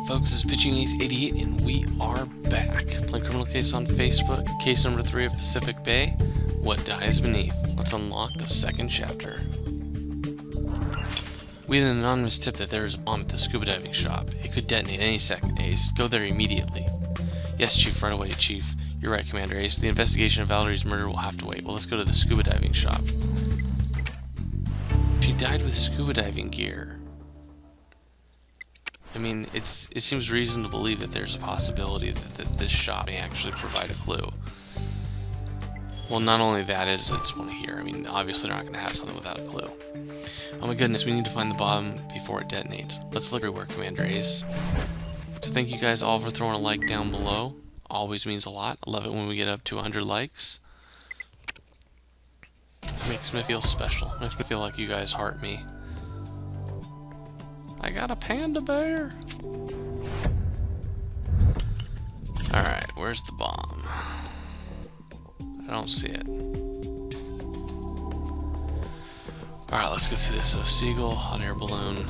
folks? This is Pitching Ace 88, and we are back. Playing Criminal Case on Facebook, case number 3 of Pacific Bay, What Dies Beneath. Let's unlock the second chapter. We had an anonymous tip that there is a bomb at the scuba diving shop. It could detonate any second, Ace. Go there immediately. Yes, Chief, right away, Chief. You're right, Commander Ace. The investigation of Valerie's murder will have to wait. Well, let's go to the scuba diving shop. She died with scuba diving gear. I mean, it seems reason to believe that there's a possibility that this shop may actually provide a clue. Well, not only that is it's one here. I mean, obviously they're not going to have something without a clue. Oh my goodness, we need to find the bomb before it detonates. Let's look everywhere, Commander Ace. So thank you guys all for throwing a like down below. Always means a lot. I love it when we get up to 100 likes. Makes me feel special. Makes me feel like you guys heart me. I got a panda bear. Alright, where's the bomb? I don't see it. Alright, let's go through this. So, seagull, hot air balloon,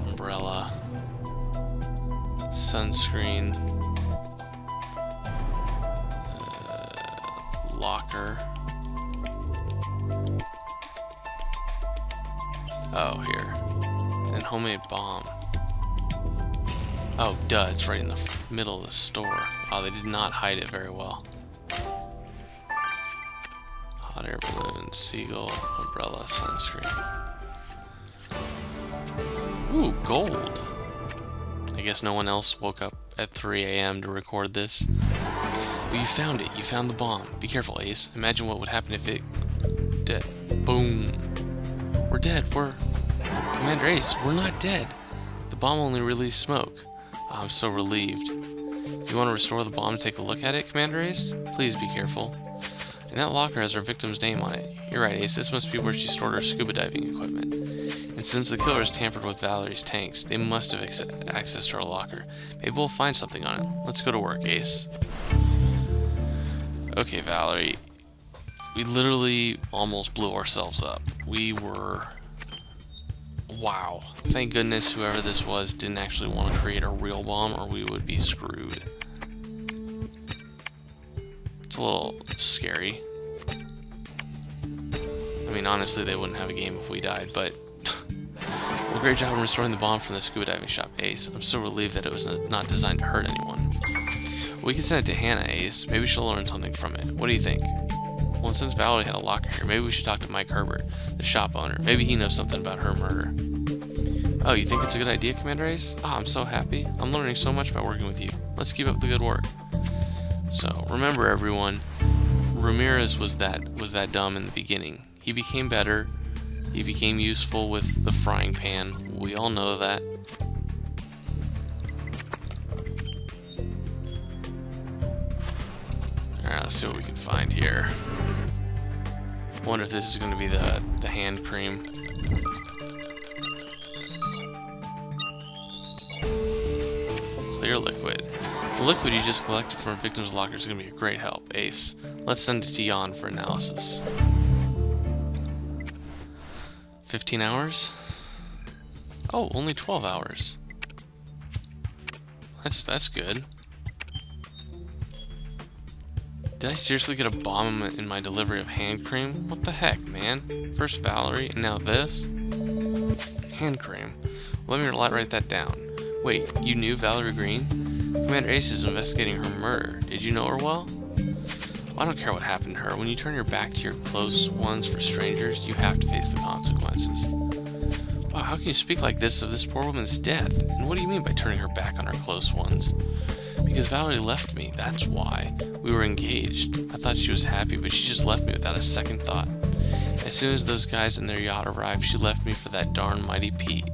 umbrella, sunscreen, locker. Oh, here. And homemade bomb. Oh, duh, it's right in the middle of the store. Oh, they did not hide it very well. Hot air balloon, seagull, umbrella, sunscreen. Ooh, gold. I guess no one else woke up at 3 a.m. to record this. Well, you found it. You found the bomb. Be careful, Ace. Imagine what would happen if it... Boom. We're dead. Commander Ace, we're not dead. The bomb only released smoke. Oh, I'm so relieved. You want to restore the bomb to take a look at it, Commander Ace? Please be careful. And that locker has our victim's name on it. You're right, Ace. This must be where she stored her scuba diving equipment. And since the killers tampered with Valerie's tanks, they must have access to our locker. Maybe we'll find something on it. Let's go to work, Ace. Okay, Valerie. We literally almost blew ourselves up. We were... Wow. Thank goodness whoever this was didn't actually want to create a real bomb, or we would be screwed. It's a little scary. I mean, honestly, they wouldn't have a game if we died, but... Well, great job in restoring the bomb from the scuba diving shop, Ace. I'm so relieved that it was not designed to hurt anyone. We can send it to Hannah, Ace. Maybe she'll learn something from it. What do you think? Well, since Valerie had a locker here, maybe we should talk to Mike Herbert, the shop owner. Maybe he knows something about her murder. Oh, you think it's a good idea, Commander Ace? Oh, I'm so happy. I'm learning so much by working with you. Let's keep up the good work. So, remember everyone, Ramirez was that dumb in the beginning. He became better. He became useful with the frying pan. We all know that. Alright, let's see what we can find here. I wonder if this is going to be the hand cream. Clear liquid. The liquid you just collected from a victim's locker is going to be a great help, Ace. Let's send it to Jan for analysis. 15 hours? Oh, only 12 hours. That's good. Did I seriously get a bomb in my delivery of hand cream? What the heck, man? First Valerie, and now this? Hand cream. Let me write that down. Wait, you knew Valerie Green? Commander Ace is investigating her murder. Did you know her well? I don't care what happened to her. When you turn your back to your close ones for strangers, you have to face the consequences. Wow, how can you speak like this of this poor woman's death? And what do you mean by turning her back on her close ones? Because Valerie left me, that's why. We were engaged. I thought she was happy, but she just left me without a second thought. As soon as those guys in their yacht arrived, she left me for that darn Mighty Pete.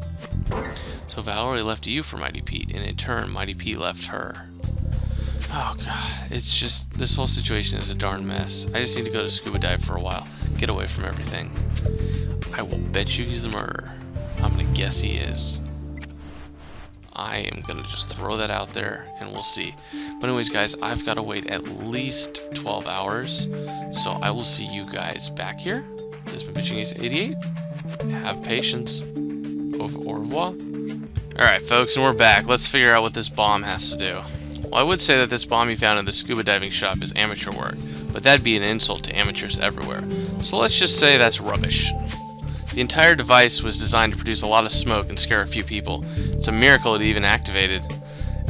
So Valerie left you for Mighty Pete, and in turn, Mighty Pete left her. Oh god, it's just, this whole situation is a darn mess. I just need to go to scuba dive for a while, get away from everything. I will bet you he's the murderer. I'm gonna guess he is. I am gonna just throw that out there, and we'll see. But anyways, guys, I've got to wait at least 12 hours, so I will see you guys back here. This has been Pitching Ace 88. Have patience. Au revoir. Alright, folks, and we're back. Let's figure out what this bomb has to do. Well, I would say that this bomb you found in the scuba diving shop is amateur work, but that'd be an insult to amateurs everywhere. So let's just say that's rubbish. The entire device was designed to produce a lot of smoke and scare a few people. It's a miracle it even activated.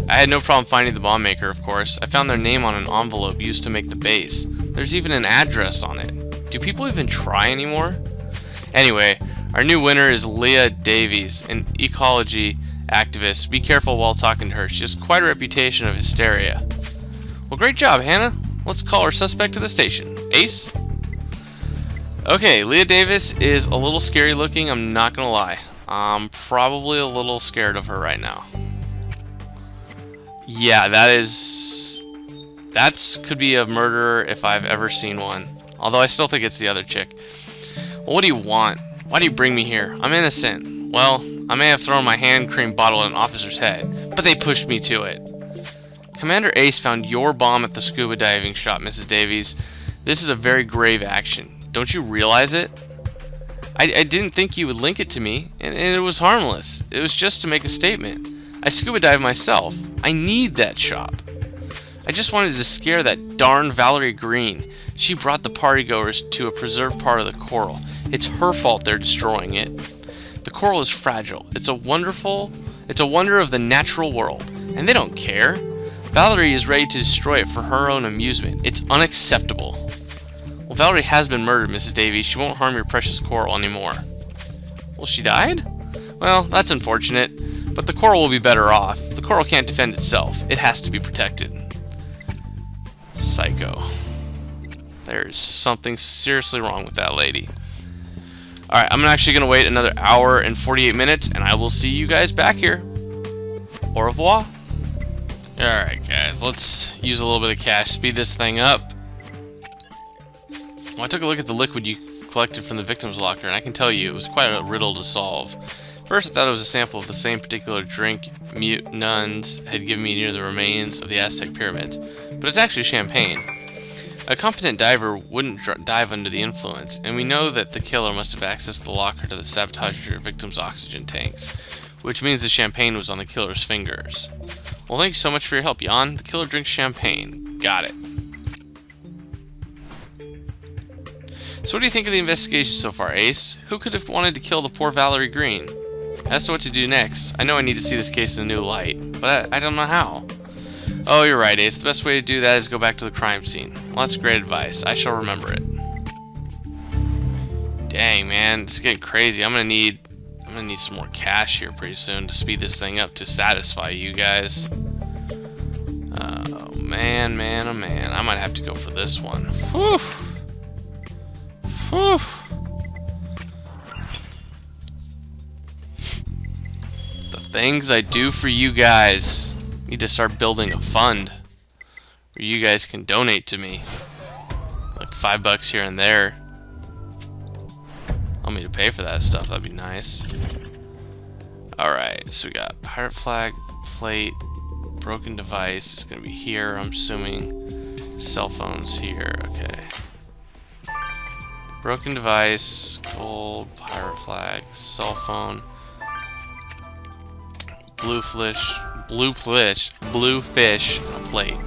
I had no problem finding the bomb maker, of course. I found their name on an envelope used to make the base. There's even an address on it. Do people even try anymore? Anyway, our new winner is Leah Davies, an ecology activist. Be careful while talking to her. She has quite a reputation of hysteria. Well, great job, Hannah. Let's call our suspect to the station. Ace? Okay, Leah Davis is a little scary looking, I'm not gonna lie. I'm probably a little scared of her right now. Yeah, that could be a murderer if I've ever seen one. Although I still think it's the other chick. Well, what do you want? Why do you bring me here? I'm innocent. Well, I may have thrown my hand cream bottle at an officer's head, but they pushed me to it. Commander Ace found your bomb at the scuba diving shop, Mrs. Davies. This is a very grave action. Don't you realize it? I didn't think you would link it to me, and it was harmless. It was just to make a statement. I scuba dive myself. I need that shop. I just wanted to scare that darn Valerie Green. She brought the partygoers to a preserved part of the coral. It's her fault they're destroying it. The coral is fragile. It's a wonder of the natural world, and they don't care. Valerie is ready to destroy it for her own amusement. It's unacceptable. Well, Valerie has been murdered, Mrs. Davies. She won't harm your precious coral anymore. Well, she died? Well, that's unfortunate, but the coral will be better off. The coral can't defend itself. It has to be protected. Psycho. There's something seriously wrong with that lady. Alright, I'm actually going to wait another hour and 48 minutes, and I will see you guys back here. Au revoir. Alright, guys, let's use a little bit of cash, speed this thing up. Well, I took a look at the liquid you collected from the victim's locker, and I can tell you it was quite a riddle to solve. First, I thought it was a sample of the same particular drink mute nuns had given me near the remains of the Aztec pyramids, but it's actually champagne. A competent diver wouldn't dive under the influence, and we know that the killer must have accessed the locker to sabotage your victim's oxygen tanks, which means the champagne was on the killer's fingers. Well, thank you so much for your help, Jan. The killer drinks champagne. Got it. So what do you think of the investigation so far, Ace? Who could have wanted to kill the poor Valerie Green? As to what to do next, I know I need to see this case in a new light, but I don't know how. Oh, you're right, Ace. The best way to do that is go back to the crime scene. Well, that's great advice. I shall remember it. Dang, man. It's getting crazy. I'm gonna need some more cash here pretty soon to speed this thing up to satisfy you guys. Oh, man, man, oh, man. I might have to go for this one. Whew. Whew. The things I do for you guys. Need to start building a fund where you guys can donate to me. Like $5 here and there. Want me to pay for that stuff, that'd be nice. Alright, so we got pirate flag, plate, broken device. It's gonna be here, I'm assuming. Cell phones here, okay. Broken device, gold, pirate flag, cell phone, blue fish, on a plate.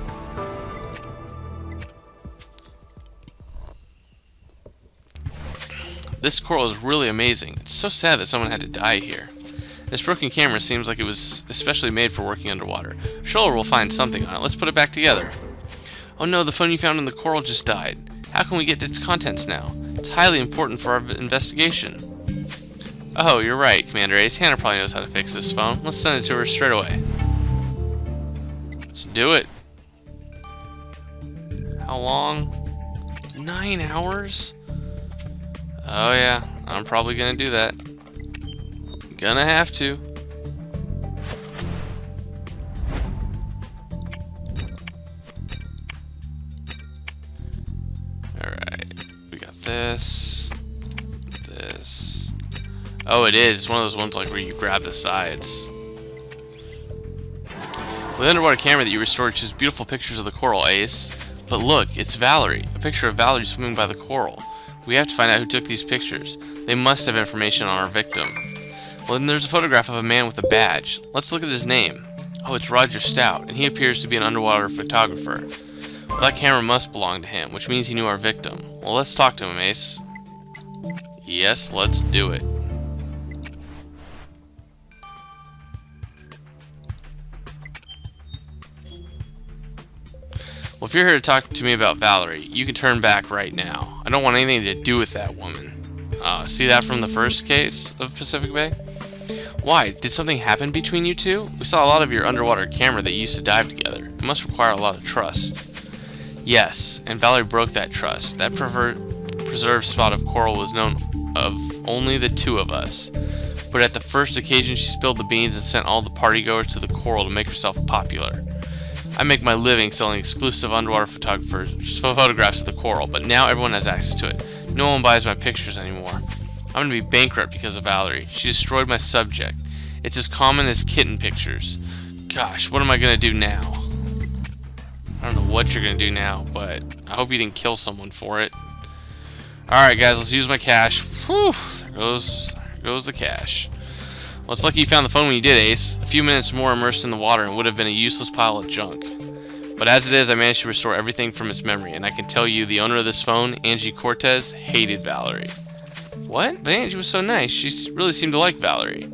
This coral is really amazing. It's so sad that someone had to die here. This broken camera seems like it was especially made for working underwater. Sure, we'll find something on it. Let's put it back together. Oh no, the phone you found in the coral just died. How can we get its contents now? It's highly important for our investigation. Oh, you're right, Commander Ace. Hannah probably knows how to fix this phone. Let's send it to her straight away. Let's do it. How long? 9 hours? Oh yeah, I'm probably gonna do that. Gonna have to. Alright, we got this. Oh, it is. It's one of those ones like where you grab the sides. With the underwater camera that you restored shows beautiful pictures of the coral, Ace. But look, it's Valerie. A picture of Valerie swimming by the coral. We have to find out who took these pictures. They must have information on our victim. Well, then there's a photograph of a man with a badge. Let's look at his name. Oh, it's Roger Stout, and he appears to be an underwater photographer. Well, that camera must belong to him, which means he knew our victim. Well, let's talk to him, Ace. Yes, let's do it. Well, if you're here to talk to me about Valerie, you can turn back right now. I don't want anything to do with that woman. See that from the first case of Pacific Bay? Why? Did something happen between you two? We saw a lot of your underwater camera that you used to dive together. It must require a lot of trust. Yes, and Valerie broke that trust. That preserved spot of coral was known of only the two of us. But at the first occasion, she spilled the beans and sent all the partygoers to the coral to make herself popular. I make my living selling exclusive underwater photographs of the coral, but now everyone has access to it. No one buys my pictures anymore. I'm going to be bankrupt because of Valerie. She destroyed my subject. It's as common as kitten pictures. Gosh, what am I going to do now? I don't know what you're going to do now, but I hope you didn't kill someone for it. Alright guys, let's use my cash. Whew, there goes the cash. Well, it's lucky you found the phone when you did, Ace. A few minutes more immersed in the water and would have been a useless pile of junk. But as it is, I managed to restore everything from its memory, and I can tell you the owner of this phone, Angie Cortez, hated Valerie. What? But Angie was so nice. She really seemed to like Valerie.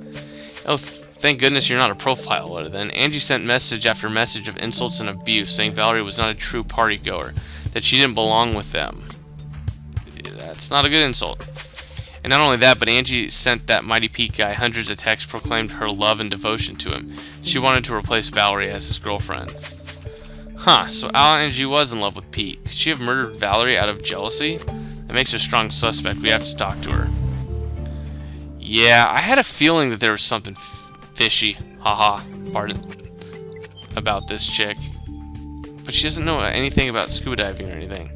Oh, thank goodness you're not a profiler then. Angie sent message after message of insults and abuse, saying Valerie was not a true partygoer, that she didn't belong with them. That's not a good insult. And not only that, but Angie sent that Mighty Pete guy hundreds of texts proclaimed her love and devotion to him. She wanted to replace Valerie as his girlfriend. Huh, so Angie was in love with Pete. Could she have murdered Valerie out of jealousy? That makes her a strong suspect. We have to talk to her. Yeah, I had a feeling that there was something fishy, pardon, about this chick. But she doesn't know anything about scuba diving or anything.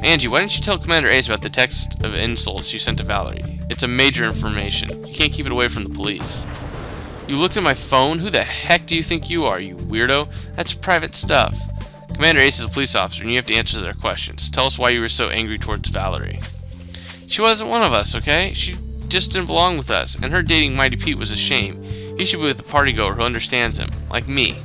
Angie, why didn't you tell Commander Ace about the text of insults you sent to Valerie? It's a major information. You can't keep it away from the police. You looked at my phone? Who the heck do you think you are, you weirdo? That's private stuff. Commander Ace is a police officer, and you have to answer their questions. Tell us why you were so angry towards Valerie. She wasn't one of us, okay? She just didn't belong with us, and her dating Mighty Pete was a shame. He should be with a partygoer who understands him, like me.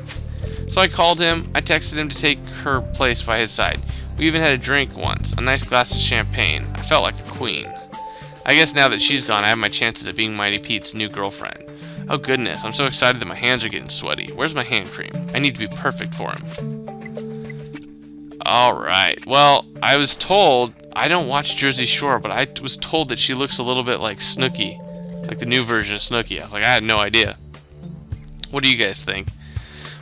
So I called him. I texted him to take her place by his side. We even had a drink once, a nice glass of champagne. I felt like a queen. I guess now that she's gone, I have my chances at being Mighty Pete's new girlfriend. Oh goodness, I'm so excited that my hands are getting sweaty. Where's my hand cream? I need to be perfect for him. Alright, well, I was told, I don't watch Jersey Shore, but I was told that she looks a little bit like Snooki. Like the new version of Snooki. I was like, I had no idea. What do you guys think?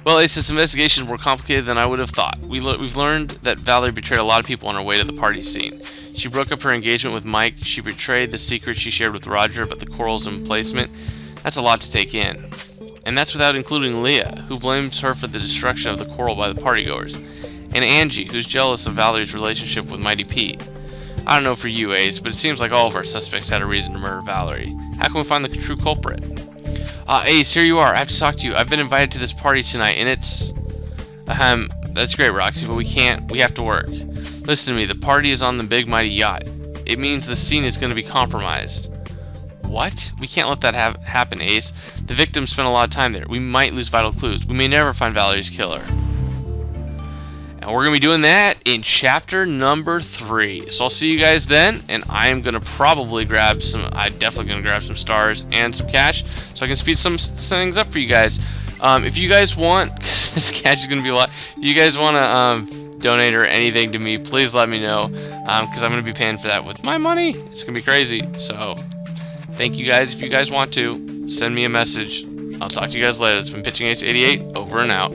Well, this investigation is more complicated than I would have thought. We've learned that Valerie betrayed a lot of people on her way to the party scene. She broke up her engagement with Mike. She betrayed the secret she shared with Roger about the coral's emplacement. That's a lot to take in. And that's without including Leah, who blames her for the destruction of the coral by the partygoers. And Angie, who's jealous of Valerie's relationship with Mighty Pete. I don't know for you, Ace, but it seems like all of our suspects had a reason to murder Valerie. How can we find the true culprit? Ace, here you are. I have to talk to you. I've been invited to this party tonight, and it's... that's great, Roxy, but we have to work. Listen to me, the party is on the big mighty yacht. It means the scene is going to be compromised. What? We can't let that happen, Ace. The victim spent a lot of time there. We might lose vital clues. We may never find Valerie's killer. And we're going to be doing that in chapter number 3. So I'll see you guys then, and I'm going to probably grab some, I'm definitely going to grab some stars and some cash, so I can speed some things up for you guys. If you guys want, because this cash is going to be a lot, if you guys want to donate or anything to me, please let me know, because I'm going to be paying for that with my money. It's going to be crazy. So thank you guys. If you guys want to, send me a message. I'll talk to you guys later. It's been Pitching Ace 88, over and out.